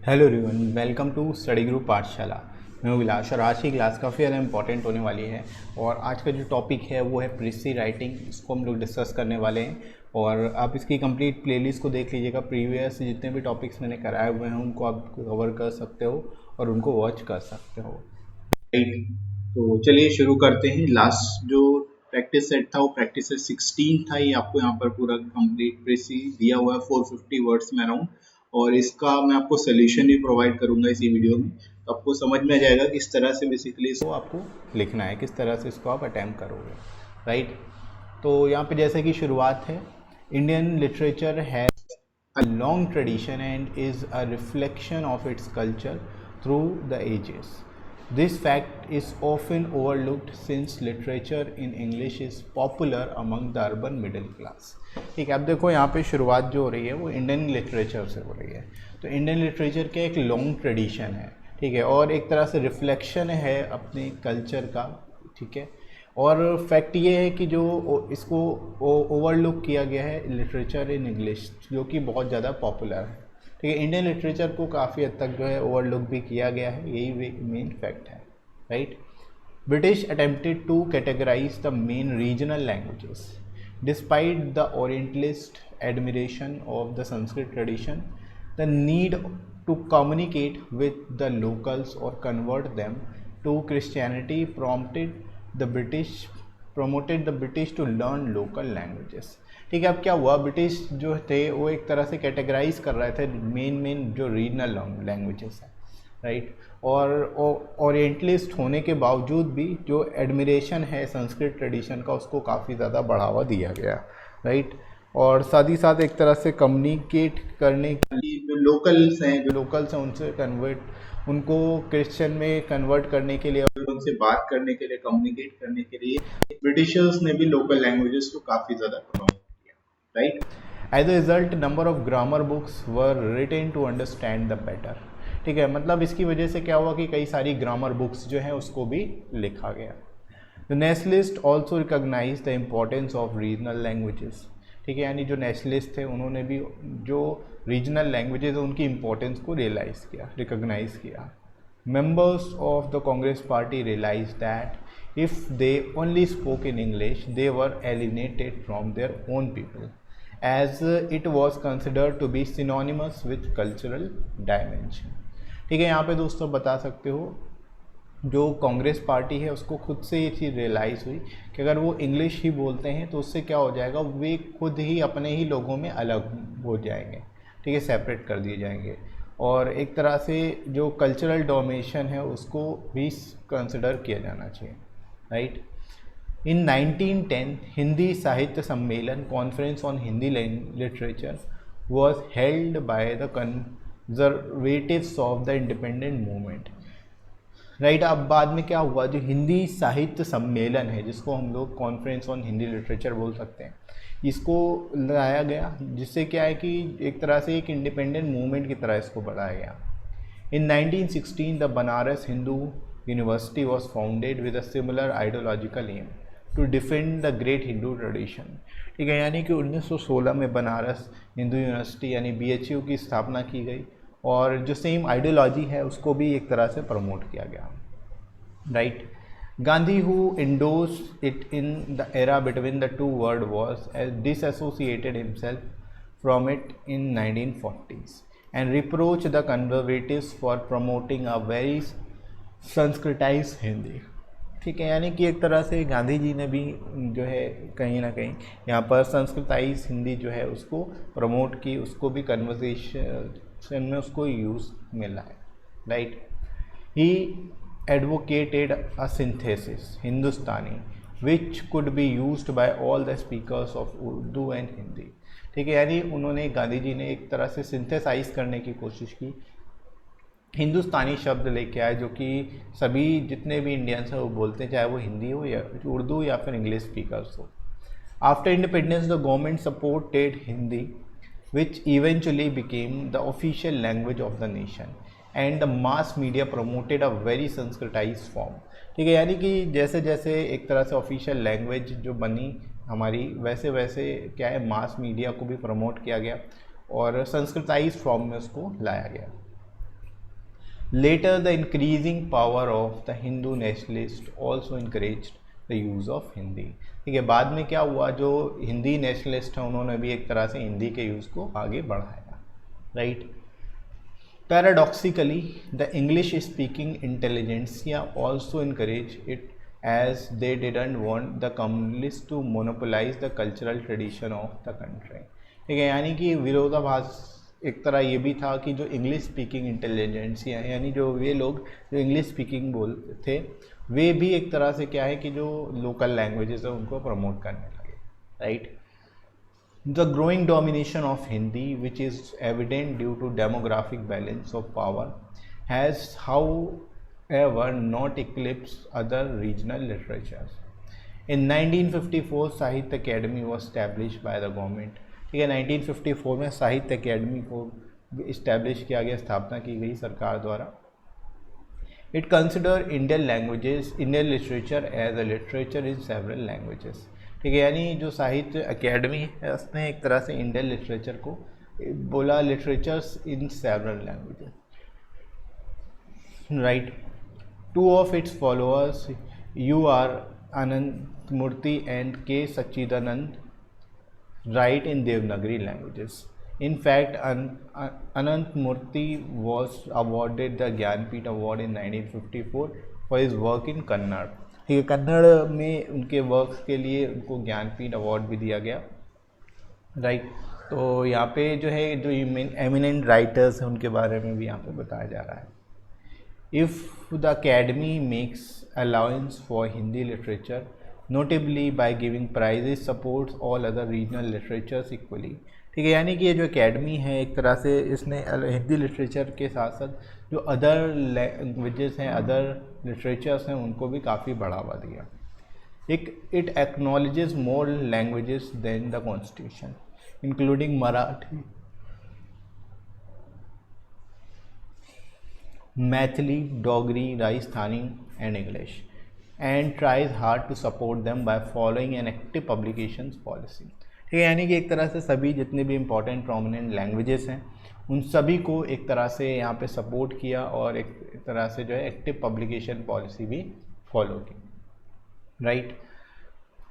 Hello everyone, welcome to study group Pathshala. मैं हूं विलास और आज की क्लास काफ़ी ज़्यादा इंपॉर्टेंट होने वाली है। और आज का जो टॉपिक है वो है प्रेसी राइटिंग। इसको हम लोग डिस्कस करने वाले हैं और आप इसकी कंप्लीट प्लेलिस्ट को देख लीजिएगा। प्रीवियस जितने भी टॉपिक्स मैंने कराए हुए हैं उनको आप कवर कर सकते हो और उनको वॉच कर सकते हो। राइट, तो चलिए शुरू करते हैं। लास्ट जो प्रैक्टिस सेट था वो प्रैक्टिस सेट 16 था। ये आपको यहाँ पर पूरा कंप्लीट प्रेसी दिया हुआ है 450 वर्ड्स में अराउंड, और इसका मैं आपको सोल्यूशन भी प्रोवाइड करूंगा इसी वीडियो में। तो आपको समझ में आ जाएगा किस तरह से बेसिकली इसको आपको लिखना है, किस तरह से इसको आप अटैम्प्ट करोगे। राइट, तो यहाँ पे जैसे कि शुरुआत है, Indian literature has a long tradition and is a reflection of its culture through the ages. This fact is often overlooked since literature in English is popular among the urban middle class. ठीक है, अब देखो यहाँ पे शुरुआत जो हो रही है वो इंडियन लिटरेचर से हो रही है। तो इंडियन लिटरेचर का एक लॉन्ग ट्रेडिशन है, ठीक है, और एक तरह से रिफ्लेक्शन है अपने कल्चर का। ठीक है, और फैक्ट ये है कि जो इसको ओवरलुक किया गया है लिटरेचर इन इंग्लिश, जो कि बहुत ज़्यादा पॉपुलर है। ठीक है, इंडियन लिटरेचर को काफ़ी हद तक जो है ओवरलुक भी किया गया है, यही मेन फैक्ट है। Right, British attempted to categorize the main regional languages despite the orientalist admiration of the Sanskrit tradition. The need to communicate with the locals और convert them to Christianity promoted the British to learn local languages। ठीक है, अब क्या हुआ, British जो थे वो एक तरह से कैटेगराइज कर रहे थे मेन जो रीजनल लैंग्वेजेस हैं। राइट, और ओरिएंटलिस्ट होने के बावजूद भी जो एडमिरेशन है संस्कृत ट्रेडिशन का उसको काफ़ी ज़्यादा बढ़ावा दिया गया। राइट, और साथ ही साथ एक तरह से कम्युनिकेट करने के लिए जो लोकल्स हैं उनसे उनको क्रिश्चियन में कन्वर्ट करने के लिए, उनसे बात करने के लिए, कम्युनिकेट करने के लिए ब्रिटिशर्स ने भी लोकल लैंग्वेजेस को काफ़ी ज़्यादा प्रमोट किया। Right, as a result number of grammar books were written to understand the better. ठीक है, मतलब इसकी वजह से क्या हुआ कि कई सारी ग्रामर बुक्स जो हैं उसको भी लिखा गया। The nationalist also recognise the importance of regional languages. ठीक है, यानी जो नेशनलिस्ट थे उन्होंने भी जो रीजनल लैंग्वेजेस है उनकी इम्पोर्टेंस को रियलाइज़ किया, रिकॉग्नाइज किया। Members of the Congress party realized that if they only spoke in English, they were alienated from their own people, as it was considered to be synonymous with cultural dimension। ठीक है, यहाँ पे दोस्तों बता सकते हो जो कांग्रेस पार्टी है उसको खुद से ये चीज़ रियलाइज़ हुई कि अगर वो इंग्लिश ही बोलते हैं तो उससे क्या हो जाएगा, वे खुद ही अपने ही लोगों में अलग हो जाएंगे। ठीक है, सेपरेट कर दिए जाएंगे और एक तरह से जो कल्चरल डोमिनेशन है उसको भी कंसिडर किया जाना चाहिए। राइट, इन 1910 हिंदी साहित्य सम्मेलन conference on Hindi literature was held by the conservatives of the independent movement. Right, अब बाद में क्या हुआ, जो हिंदी साहित्य सम्मेलन है जिसको हम लोग कॉन्फ्रेंस ऑन हिंदी लिटरेचर बोल सकते हैं, इसको लाया गया, जिससे क्या है कि एक तरह से एक इंडिपेंडेंट मूवमेंट की तरह इसको बढ़ाया गया। In 1916 the Banaras Hindu University was founded with a similar ideological aim to defend the great Hindu tradition. ठीक है, यानी कि 1916 में बनारस हिंदू यूनिवर्सिटी यानी BHU की स्थापना की गई और जो सेम आइडियोलॉजी है उसको भी एक तरह से प्रमोट किया गया। Right, Gandhi, who endorsed it in the era between the two world wars, disassociated himself from it in 1940s and reproached the conservatives for promoting a very Sanskritize Hindi. ठीक है, यानी कि एक तरह से गांधी जी ने भी जो है कहीं ना कहीं यहाँ पर संस्कृताइज हिंदी जो है उसको प्रमोट की, उसको भी कन्वर्सेशन में उसको यूज़ मिला है। Right, he advocated a synthesis Hindustani which could be used by all the speakers of Urdu and Hindi। ठीक है, यानी उन्होंने, गांधी जी ने एक तरह से सिंथेसाइज करने की कोशिश की, हिंदुस्तानी शब्द लेके आए जो कि सभी जितने भी इंडियंस हैं वो बोलते हैं, चाहे वो हिंदी हो या उर्दू या फिर इंग्लिश स्पीकर्स हो। After independence the government supported Hindi which eventually became the official language of the nation and the mass media promoted a very Sanskritize form. ठीक है, यानी कि जैसे जैसे एक तरह से ऑफिशियल लैंग्वेज जो बनी हमारी, वैसे वैसे क्या है, मास मीडिया को भी प्रमोट किया गया और संस्कृताइज फॉर्म में उसको लाया गया। Later, the increasing power of the Hindu nationalists also encouraged the use of Hindi. ठीक है, बाद में क्या हुआ, जो हिंदी नेशनलिस्ट हैं उन्होंने भी एक तरह से हिंदी के यूज़ को आगे बढ़ाया, right. Paradoxically, the English-speaking intelligentsia also encouraged it as they didn't want the communists to monopolize the cultural tradition of the country. ठीक है, यानी कि विरोधाभास एक तरह ये भी था कि जो इंग्लिश स्पीकिंग इंटेलिजेंसिया यानी जो वे लोग जो इंग्लिश स्पीकिंग बोलते थे वे भी एक तरह से क्या है कि जो लोकल लैंग्वेजेस है उनको प्रमोट करने लगे, right. The growing domination of Hindi, which is evident due to demographic balance of power, has however not eclipsed other regional literatures. In 1954, Sahitya Academy was established by the government. ठीक है, 1954 में साहित्य academy को establish किया गया, स्थापना की गई सरकार द्वारा. It consider Indian languages, Indian literature as a literature in several languages. ठीक है, यानी जो साहित्य अकेडमी है उसने एक तरह से इंडियन लिटरेचर को बोला literatures in several languages, right. Two of its followers U R Anant Murthy and K Satchidanand write in Devanagari languages. In fact, Anant Murthy was awarded the Gyanpith Award in 1954 for his work in Kannada. ठीक है, कन्नड़ में उनके work के लिए उनको Jnanpith award भी दिया गया, राइट. तो यहाँ पे जो है जो एमिनेंट राइटर्स हैं उनके बारे में भी यहाँ पे बताया जा रहा है. If the academy makes allowance for Hindi literature notably by giving prizes supports all other regional literatures equally. ठीक है, यानी कि ये जो एकेडमी है एक तरह से इसने हिंदी लिटरेचर के साथ साथ जो अदर लैंग्वेजेस हैं, अदर लिटरेचर्स हैं, उनको भी काफ़ी बढ़ावा दिया. It acknowledges more languages than the constitution including Marathi, Maithili, Dogri, Rajasthani and English, and tries hard to support them by following an active publications policy. ठीक है, यानी कि एक तरह से सभी जितने भी इम्पोर्टेंट प्रोमिनेंट लैंग्वेजेस हैं उन सभी को एक तरह से यहाँ पे सपोर्ट किया और एक तरह से जो है एक्टिव पब्लिकेशन पॉलिसी भी फॉलो की, राइट.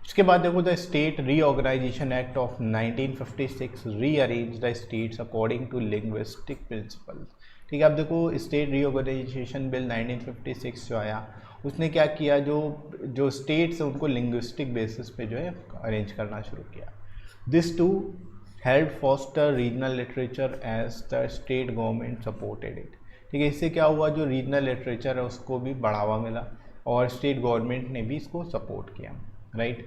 उसके बाद देखो the state reorganisation act of 1956 rearrange the states according to linguistic principles. ठीक है, अब देखो स्टेट रीऑर्गेनाइजेशन बिल 1956 जो आया उसने क्या किया, जो स्टेट्स हैं उनको लिंग्विस्टिक बेसिस पे जो है अरेंज करना शुरू किया. This to help foster regional literature as the state government supported it. ठीक है, इससे क्या हुआ, जो रीजनल लिटरेचर है उसको भी बढ़ावा मिला और स्टेट गवर्नमेंट ने भी इसको सपोर्ट किया, right.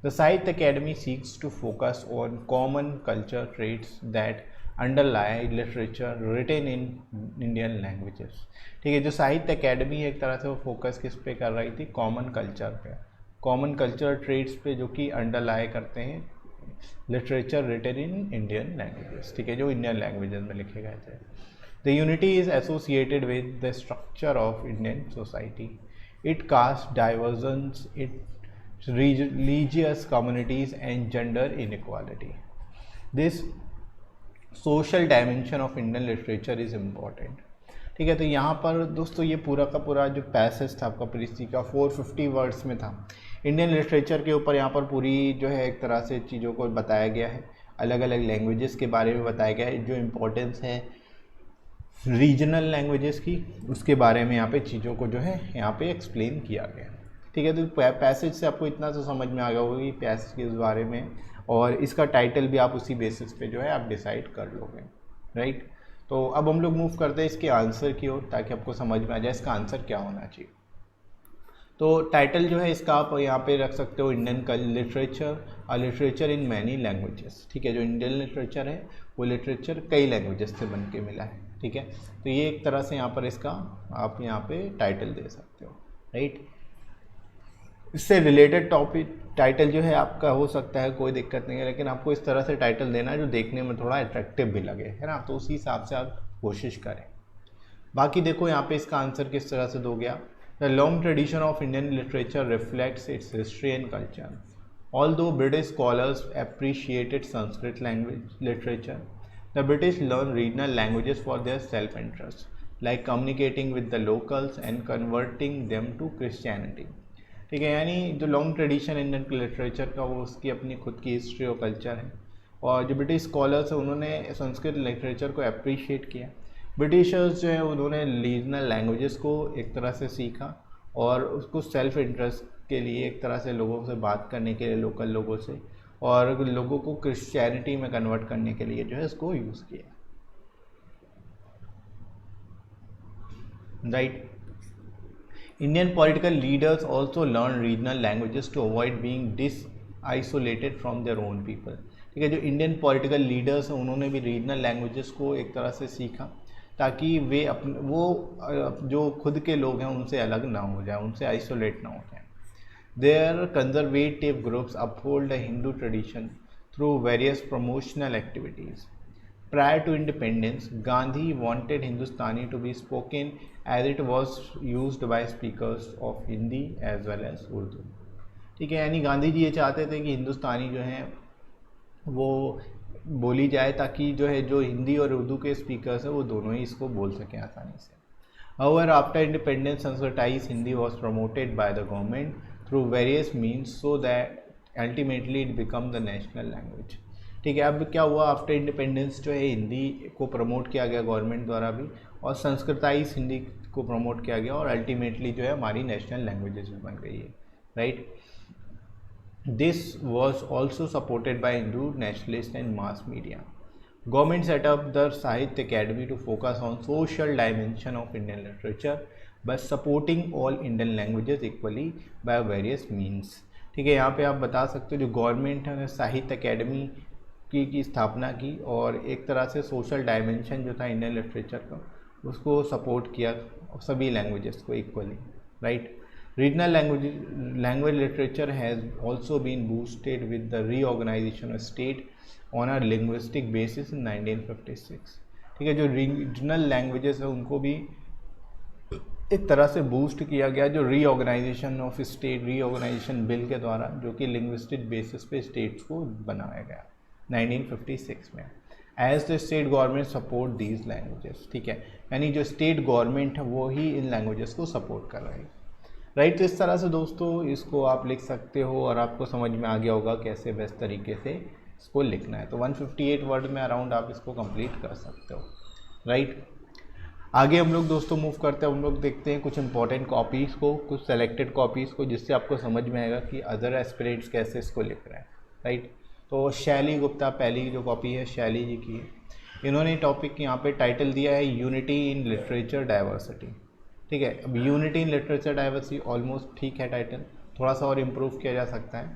The Sahitya Akademi seeks to focus on common culture traits that underlie literature written in Indian languages. ठीक है, जो साहित्य अकेडमी एक तरह से वो फोकस किस पे कर रही थी, कॉमन कल्चर पे, कॉमन कल्चर ट्रेड्स पे जो कि अंडरलाई करते हैं literature written in Indian languages. ठीक है, जो इंडियन लैंग्वेजेस में लिखे गए थे. The unity is associated with the structure of Indian society. It caste divergence, it religious communities and gender inequality. This social dimension of Indian literature is important. ठीक है, तो यहाँ पर दोस्तों ये पूरा का पूरा जो पैसेज था आपका पृथ्वी का 450 वर्ड्स में था. इंडियन लिटरेचर के ऊपर यहाँ पर पूरी जो है एक तरह से चीज़ों को बताया गया है, अलग अलग लैंग्वेजेस के बारे में बताया गया है, जो इम्पोर्टेंस है रीजनल लैंग्वेजेस की उसके बारे में यहाँ पे चीज़ों को जो है यहाँ पे एक्सप्लेन किया गया. ठीक है, तो पैसेज से आपको इतना तो समझ में आ गया होगा कि पैसेज के बारे में, और इसका टाइटल भी आप उसी बेसिस पे जो है आप डिसाइड कर लोगे, राइट. तो अब हम लोग मूव करते हैं इसके आंसर की ओर ताकि आपको समझ में आ जाए इसका आंसर क्या होना चाहिए. तो टाइटल जो है इसका आप यहाँ पे रख सकते हो इंडियन लिटरेचर, और लिटरेचर इन मैनी लैंग्वेजेस. ठीक है, जो इंडियन लिटरेचर है वो लिटरेचर कई लैंग्वेजेस से बन के मिला है. ठीक है, तो ये एक तरह से यहाँ पर इसका आप यहाँ पे टाइटल दे सकते हो, राइट. इससे रिलेटेड टॉपिक टाइटल जो है आपका हो सकता है, कोई दिक्कत नहीं है, लेकिन आपको इस तरह से टाइटल देना है जो देखने में थोड़ा अट्रैक्टिव भी लगे, है ना. तो उसी हिसाब से आप कोशिश करें. बाकी देखो यहाँ पे इसका आंसर किस तरह से दोगे आप. The long tradition of Indian literature reflects it's history and culture. Although British scholars appreciated Sanskrit language literature, the British learn regional languages for their self interest. like communicating with the locals and converting them to Christianity. ठीक है, यानी जो long tradition Indian literature का वो उसकी अपनी खुद की हिस्ट्री और कल्चर है। और जो ब्रिटिश स्कॉलर्स हैं उन्होंने संस्कृत लिटरेचर को अप्रिशिएट किया। ब्रिटिशर्स जो है उन्होंने रीजनल लैंग्वेजेस को एक तरह से सीखा और उसको सेल्फ इंटरेस्ट के लिए एक तरह से लोगों से बात करने के लिए, लोकल लोगों से, और लोगों को क्रिश्चियनिटी में कन्वर्ट करने के लिए जो है इसको यूज़ किया। Right. Indian political leaders also learn regional languages to avoid being disisolated from their own people। ठीक है, जो इंडियन पॉलिटिकल लीडर्स हैं उन्होंने भी रीजनल लैंग्वेजेस को एक तरह से सीखा ताकि वे अपने वो जो खुद के लोग हैं उनसे अलग ना हो जाए, उनसे आइसोलेट ना हो जाए। There conservative groups uphold the Hindu tradition through various promotional activities. Prior to independence, Gandhi wanted Hindustani to be spoken as it was used by speakers of Hindi as well as Urdu। ठीक है, यानी गांधी जी ये चाहते थे कि हिंदुस्तानी जो है वो बोली जाए ताकि जो है जो हिंदी और उर्दू के स्पीकर्स हैं वो दोनों ही इसको बोल सकें आसानी से। However, after independence, Sanskritized Hindi was promoted by the government through various means so that ultimately it became the national language। ठीक है, अब क्या हुआ, आफ्टर इंडिपेंडेंस जो है हिंदी को प्रमोट किया गया गवर्नमेंट द्वारा भी, और संस्कृताइज हिंदी को प्रमोट किया गया, और अल्टीमेटली जो है हमारी नेशनल लैंग्वेजेस भी बन गई है। Right. This was also supported by Hindu nationalist and mass media. Government set up the Sahitya Akademi to focus on social dimension of Indian literature by supporting all Indian languages equally by various means. ठीक है, यहाँ पे आप बता सकते हो जो government है साहित्य अकेडमी की स्थापना की और एक तरह से सोशल डायमेंशन जो था इंडियन लिटरेचर का उसको सपोर्ट किया सभी लैंग्वेजेस को equally. Right. Regional language literature has also been boosted with the reorganization of state on a linguistic basis in 1956। ठीक है, जो रीजनल लैंग्वेजेस है उनको भी एक तरह से बूस्ट किया गया जो reorganisation of state, reorganisation bill के द्वारा, जो कि लिंग्विस्टिक बेसिस पे स्टेट्स को बनाया गया 1956 में। As the state government support these languages. ठीक है, यानी जो स्टेट गवर्नमेंट है वो ही इन लैंग्वेजेस को सपोर्ट कर रही है। राइट। तो इस तरह से दोस्तों इसको आप लिख सकते हो और आपको समझ में आ गया होगा कैसे बेस्ट तरीके से इसको लिखना है। तो 158 वर्ड में अराउंड आप इसको कंप्लीट कर सकते हो। राइट। आगे हम लोग दोस्तों मूव करते हैं, हम लोग देखते हैं कुछ इंपॉर्टेंट कॉपीज़ को, कुछ सेलेक्टेड कॉपीज़ को, जिससे आपको समझ में आएगा कि अदर एस्पिरेंट्स कैसे इसको लिख रहे हैं। राइट। तो शैली गुप्ता पहली जो कॉपी है शैली जी की है। इन्होंने टॉपिक यहाँ पे टाइटल दिया है यूनिटी इन लिटरेचर डाइवर्सिटी। ठीक है, अब unity in literature diversity almost ठीक है टाइटल, थोड़ा सा और इम्प्रूव किया जा सकता है।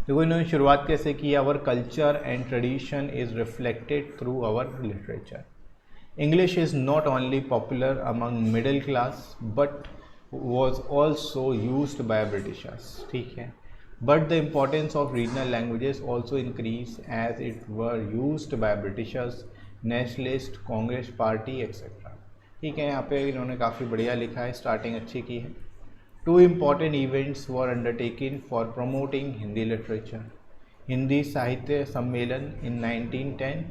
देखो इन्होंने शुरुआत कैसे की, our culture and tradition is reflected through our literature. English is not only popular among middle class but was also used by Britishers। ठीक है, but the importance of regional languages also increased as it were used by Britishers, nationalist, Congress party etc। ठीक है, यहाँ पे इन्होंने काफ़ी बढ़िया लिखा है, स्टार्टिंग अच्छी की है। Two important events were undertaken for promoting Hindi literature: Hindi Sahitya सम्मेलन in 1910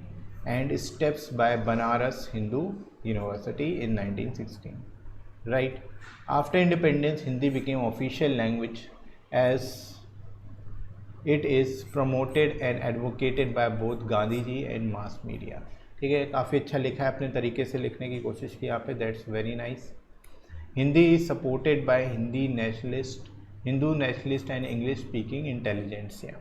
and steps by Banaras Hindu University in 1916। Right. After independence, Hindi became official language as it is promoted and advocated by both Gandhi ji and mass media। ठीक है, काफ़ी अच्छा लिखा है, अपने तरीके से लिखने की कोशिश की यहाँ पे, that's very nice. Hindi is supported by Hindu nationalist and English speaking intelligentsia।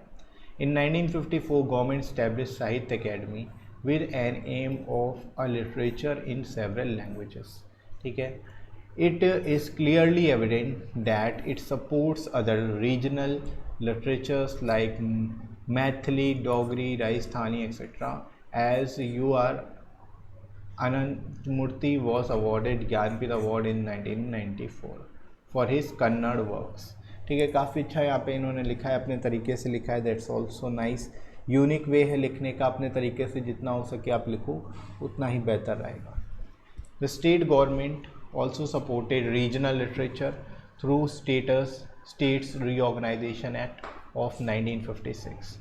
In 1954, government established Sahitya Academy with an aim of a literature in several languages। ठीक है, it is clearly evident that it supports other regional literatures like Maithili, Dogri, Rajasthani etc। as your Anant Murthy was awarded Gyanpith Award in 1994 for his Kannada works। ठीक है, काफ़ी अच्छा यहाँ पे इन्होंने लिखा है, अपने तरीके से लिखा है, that's also nice. Unique way है लिखने का, अपने तरीके से जितना हो सके आप लिखो उतना ही बेहतर रहेगा। The state government also supported regional literature through states reorganisation act of 1956।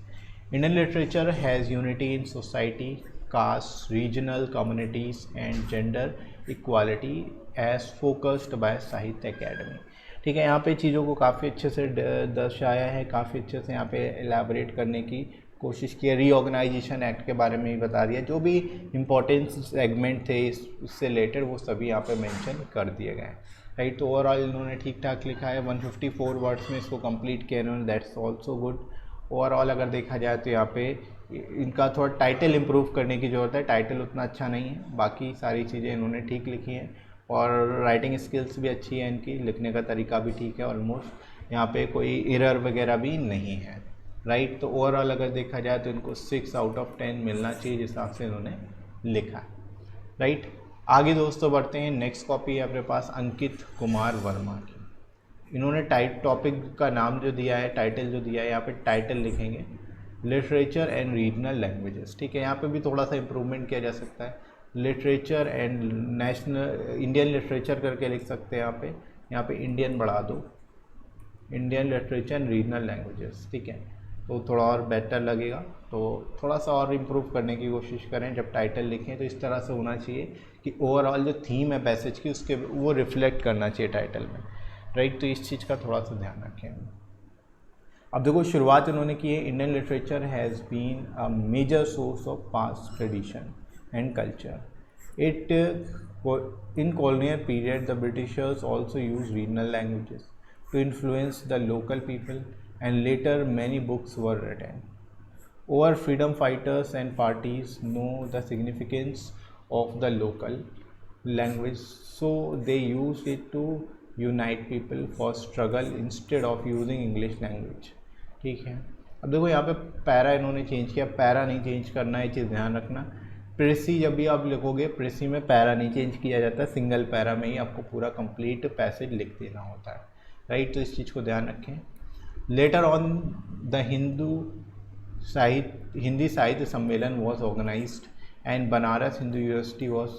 Indian literature has unity in society, caste, regional communities and gender equality as focused by Sahitya Akademi. ठीक है, यहाँ पे चीज़ों को काफ़ी अच्छे से दर्शाया है, काफ़ी अच्छे से यहाँ पे एलैबोरेट करने की कोशिश की है। रीऑर्गेनाइजेशन एक्ट के बारे में भी बता दिया, जो भी इम्पोर्टेंट सेगमेंट थे इससे रिलेटेड वो सभी यहाँ पे मेंशन कर दिए गए हैं, राइट। तो ओवरऑल इन्होंने ठीक ठाक लिखा है, 154 वर्ड्स में इसको कंप्लीट किया इन्होंने, दैट्स ऑल्सो गुड। ओवरऑल अगर देखा जाए तो यहाँ पे इनका थोड़ा टाइटल इम्प्रूव करने की ज़रूरत है, टाइटल उतना अच्छा नहीं है, बाकी सारी चीज़ें इन्होंने ठीक लिखी हैं और राइटिंग स्किल्स भी अच्छी है इनकी, लिखने का तरीका भी ठीक है, ऑलमोस्ट यहाँ पे कोई एरर वगैरह भी नहीं है, राइट। तो ओवरऑल अगर देखा जाए तो इनको 6 आउट ऑफ 10 मिलना चाहिए जिस हिसाब से इन्होंने लिखा, राइट। आगे दोस्तों बढ़ते हैं, नेक्स्ट कॉपी है अपने पास अंकित कुमार वर्मा की। इन्होंने टॉपिक का नाम जो दिया है, टाइटल जो दिया है, यहाँ पे टाइटल लिखेंगे लिटरेचर एंड रीजनल लैंग्वेजेस। ठीक है, यहाँ पे भी थोड़ा सा इम्प्रूवमेंट किया जा सकता है, literature and national Indian literature करके लिख सकते हैं यहाँ पे इंडियन बढ़ा दो, Indian literature and regional languages. ठीक है, तो थोड़ा और बेटर लगेगा, तो थोड़ा सा और इम्प्रूव करने की कोशिश करें जब टाइटल लिखें, तो इस तरह से होना चाहिए कि ओवरऑल जो थीम है पैसेज की उसके वो रिफ्लेक्ट करना चाहिए टाइटल में, राइट। तो इस चीज़ का थोड़ा सा ध्यान रखें। अब देखो शुरुआत इन्होंने की है, Indian literature has been a major source of past tradition and culture. It in colonial period the Britishers also used regional languages to influence the local people and later many books were written. Our freedom fighters and parties know the significance of the local language, so they used it to unite people for struggle instead of using English language. ठीक है, अब देखो यहाँ पे para इन्होंने change किया, para नहीं change करना है, ये चीज़ ध्यान रखना। प्रेसी जब भी आप लिखोगे, प्रेसी में पैरा नहीं चेंज किया जाता, सिंगल पैरा में ही आपको पूरा कंप्लीट पैसेज लिख देना होता है, राइट। तो इस चीज़ को ध्यान रखें। Later on the Hindi Sahitya Sammelan was organised and Banaras Hindu University was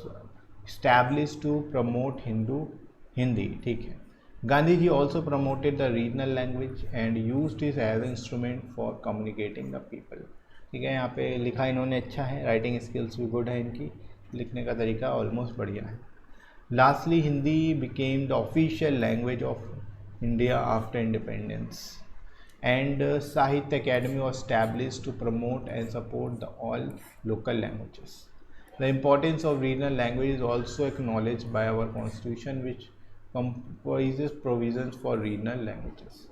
established to promote Hindi. ठीक है, Gandhi ji also promoted the regional language and used it as an instrument for communicating the people. ठीक है, यहाँ पे लिखा इन्होंने अच्छा है, राइटिंग स्किल्स भी गुड है इनकी, लिखने का तरीका ऑलमोस्ट बढ़िया है। Lastly Hindi became the official language of India after independence and Sahitya Academy was established to promote and support all local languages. The importance of regional language is also acknowledged by our constitution which comprises provisions for regional languages.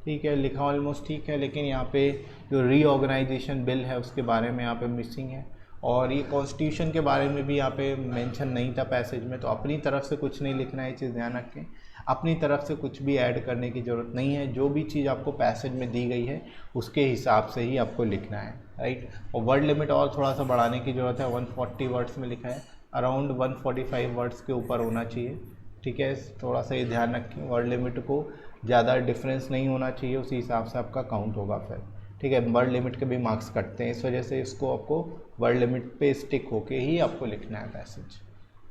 ठीक है, लिखा almost ठीक है, लेकिन यहाँ पे जो reorganisation bill है उसके बारे में यहाँ पे मिसिंग है, और ये कॉन्स्टिट्यूशन के बारे में भी यहाँ पे मेंशन नहीं था पैसेज में। तो अपनी तरफ से कुछ नहीं लिखना है, ये चीज़ ध्यान रखें, अपनी तरफ से कुछ भी ऐड करने की ज़रूरत नहीं है, जो भी चीज़ आपको पैसेज में दी गई है उसके हिसाब से ही आपको लिखना है, राइट। और वर्ड लिमिट और थोड़ा सा बढ़ाने की ज़रूरत है, 140 वर्ड्स में लिखा है, अराउंड 145 वर्ड्स के ऊपर होना चाहिए। ठीक है, थोड़ा सा ये ध्यान रखें, वर्ड लिमिट को ज़्यादा डिफरेंस नहीं होना चाहिए, उसी हिसाब से आपका काउंट होगा फिर। ठीक है, वर्ड लिमिट के भी मार्क्स कटते हैं, इस वजह से इसको आपको वर्ड लिमिट पे स्टिक होके ही आपको लिखना है पैसेज,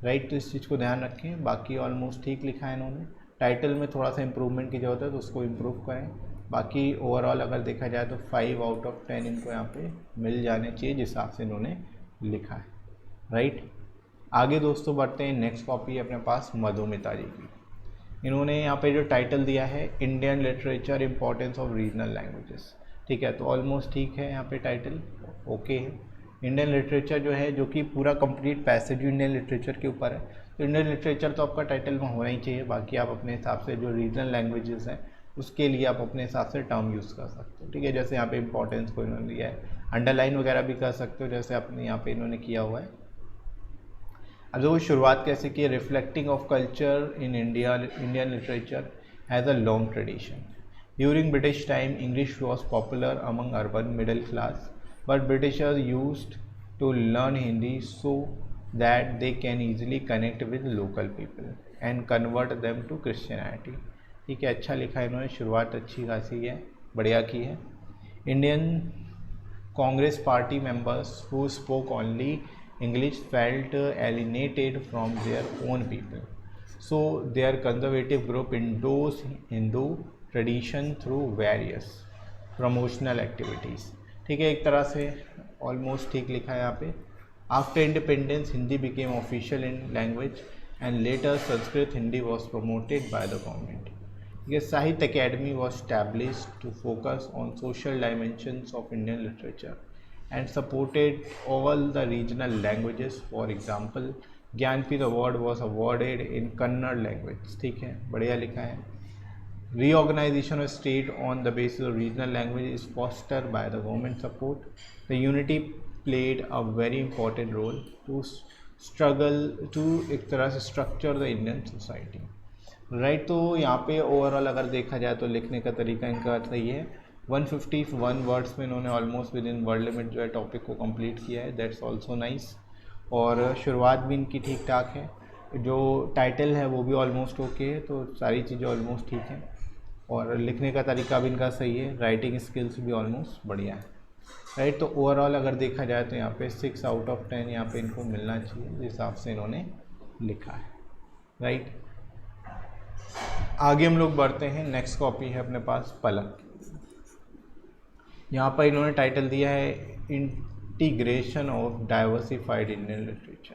राइट। तो इस चीज़ को ध्यान रखें। बाकी ऑलमोस्ट ठीक लिखा है इन्होंने, टाइटल में थोड़ा सा इम्प्रूवमेंट की ज़रूरत है तो उसको इम्प्रूव करें। बाकी ओवरऑल अगर देखा जाए तो 5 आउट ऑफ 10 इनको यहाँ पे मिल जाने चाहिए जिस हिसाब से इन्होंने लिखा है, राइट। आगे दोस्तों बढ़ते हैं, नेक्स्ट कॉपी है अपने पास मधुमिता जी की। इन्होंने यहाँ पे जो टाइटल दिया है Indian literature importance of regional languages. ठीक है, तो ऑलमोस्ट ठीक है, यहाँ पे टाइटल ओके है। इंडियन लिटरेचर जो है, जो कि पूरा कंप्लीट पैसेज इंडियन लिटरेचर के ऊपर है, तो इंडियन लिटरेचर तो आपका टाइटल में होना ही चाहिए। बाकी आप अपने हिसाब से जो रीजनल लैंग्वेजेस हैं उसके लिए आप अपने हिसाब से टर्म यूज़ कर सकते हो। ठीक है, जैसे यहाँ पे इंपॉर्टेंस को इन्होंने दिया है, अंडरलाइन वगैरह भी कर सकते हो जैसे अपने यहाँ पे इन्होंने किया हुआ है। अब देखो शुरुआत कैसे की, reflecting of culture in Indian literature has a long tradition. During British time English was popular among urban middle class, but Britishers used to learn Hindi so that they can easily connect with local people and convert them to Christianity. ठीक है, अच्छा लिखा है इन्होंने, शुरुआत अच्छी खासी है, बढ़िया की है। Indian Congress party members who spoke only English felt alienated from their own people, so their conservative group endorsed Hindu tradition through various promotional activities. ठीक है, एक तरह से ऑलमोस्ट ठीक लिखा है यहाँ पे। After independence, Hindi became official in language and later Sanskrit Hindi was promoted by the government. Yes, Sahitya Academy was established to focus on social dimensions of Indian literature and supported all the regional languages. For example, Jnanpith award was awarded in Kannada language. ठीक है, बढ़िया लिखा है. Reorganization of state on the basis of regional language is fostered by the government support. The unity played a very important role to struggle to एक तरह से structure the Indian society. Right तो यहाँ पे ओवरऑल अगर देखा जाए तो लिखने का तरीका इनका सही है. 151 वर्ड्स में इन्होंने almost with in word limit जो है टॉपिक को कंप्लीट किया है. That's also nice. और शुरुआत भी इनकी ठीक ठाक है. जो टाइटल है वो भी ऑलमोस्ट ओके है. तो सारी चीज़ें ऑलमोस्ट ठीक हैं और लिखने का तरीका भी इनका सही है. राइटिंग स्किल्स भी ऑलमोस्ट बढ़िया है. राइट तो ओवरऑल अगर देखा जाए तो यहाँ पे 6 आउट ऑफ 10 यहाँ पे इनको मिलना चाहिए जिस हिसाब से इन्होंने लिखा है. राइट आगे हम लोग बढ़ते हैं. नेक्स्ट कॉपी है अपने पास पलक. यहाँ पर इन्होंने टाइटल दिया है integration of diversified Indian literature.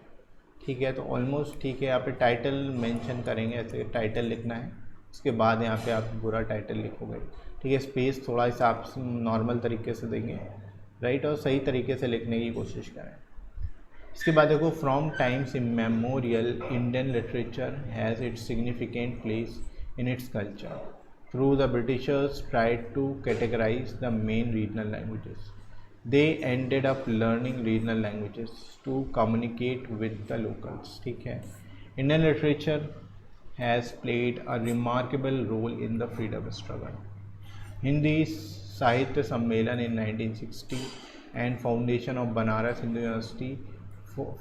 ठीक है तो ऑलमोस्ट ठीक है. यहाँ पे टाइटल मेंशन करेंगे, ऐसे टाइटल लिखना है. उसके बाद यहाँ पे आप पूरा टाइटल लिखोगे. ठीक है स्पेस थोड़ा हिसाब से नॉर्मल तरीके से देंगे. राइट और सही तरीके से लिखने की कोशिश करें. इसके बाद देखो from times immemorial Indian literature has its significant place in its culture. Through the Britishers tried to categorize the main regional languages. They ended up learning regional languages to communicate with the locals. ठीक है. Indian literature has played a remarkable role in the freedom struggle. Hindi Sahitya Sammelan in 1960 and foundation of Banaras Hindu University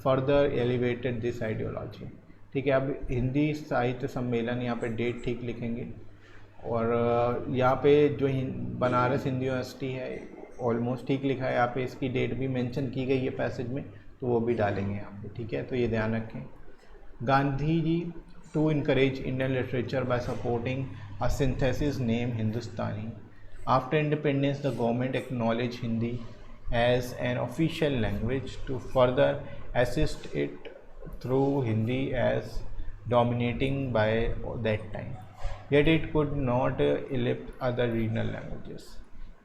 further elevated this ideology. ठीक है. अब हिंदी साहित्य सम्मेलन यहाँ पे date ठीक लिखेंगे और यहाँ पे जो बनारस हिंदू यूनिवर्सिटी है ऑलमोस्ट ठीक लिखा है. यहाँ पे इसकी डेट भी मेंशन की गई है पैसेज में तो वो भी डालेंगे यहाँ पे. ठीक है तो ये ध्यान रखें. Gandhi ji to encourage Indian literature by supporting a synthesis name Hindustani. After independence the government acknowledge Hindi as an official language to further assist it through Hindi as dominating by that time, yet it could not eclipse other regional languages.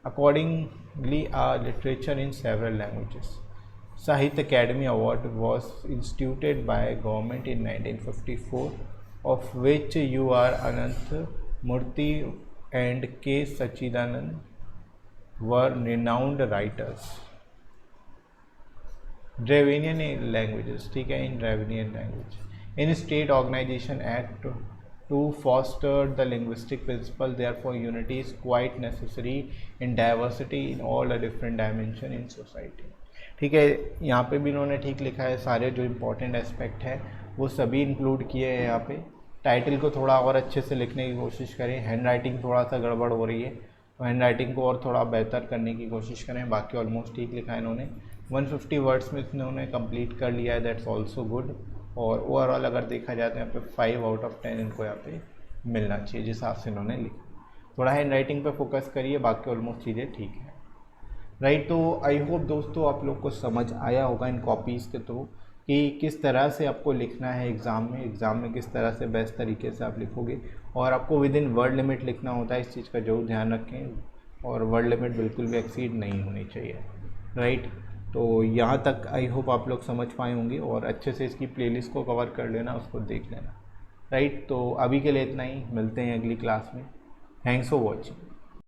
Accordingly, literature in several languages. Sahitya Academy Award was instituted by government in 1954, of which U.R. Ananth Murthy and K. Sachidanand were renowned writers. Dravidian languages. ठीक है. इन Dravidian language in state organization act to foster the linguistic principle. Therefore unity is quite necessary in diversity in all the different dimension in society. ठीक है. यहाँ पे भी इन्होंने ठीक लिखा है. सारे जो इम्पोर्टेंट एस्पेक्ट है वो सभी इंक्लूड किए हैं यहाँ पे. टाइटल को थोड़ा और अच्छे से लिखने की कोशिश करें. हैंड राइटिंग थोड़ा सा गड़बड़ हो रही है तो हैंड राइटिंग को और थोड़ा बेहतर करने की कोशिश करें. बाकी ऑलमोस्ट ठीक लिखा है इन्होंने. 150 वर्ड्स में इन्होंने कंप्लीट कर लिया है. That's also good. और ओवरऑल अगर देखा जाए तो यहाँ पे 5 आउट ऑफ 10 इनको यहाँ पे मिलना चाहिए जिस हिसाब से इन्होंने लिखा. थोड़ा हैंड राइटिंग पे फोकस करिए. बाकी ऑलमोस्ट चीज़ें ठीक है. राइट तो आई होप दोस्तों आप लोग को समझ आया होगा इन कॉपीज़ के थ्रू कि किस तरह से आपको लिखना है एग्ज़ाम में किस तरह से बेस्ट तरीके से आप लिखोगे. और आपको विद इन वर्ड लिमिट लिखना होता है. इस चीज़ का जरूर ध्यान रखें और वर्ड लिमिट बिल्कुल भी एक्सीड नहीं होनी चाहिए. राइट तो यहाँ तक आई होप आप लोग समझ पाए होंगे और अच्छे से इसकी प्लेलिस्ट को कवर कर लेना, उसको देख लेना. राइट तो अभी के लिए इतना ही. मिलते हैं अगली क्लास में. Thanks for watching.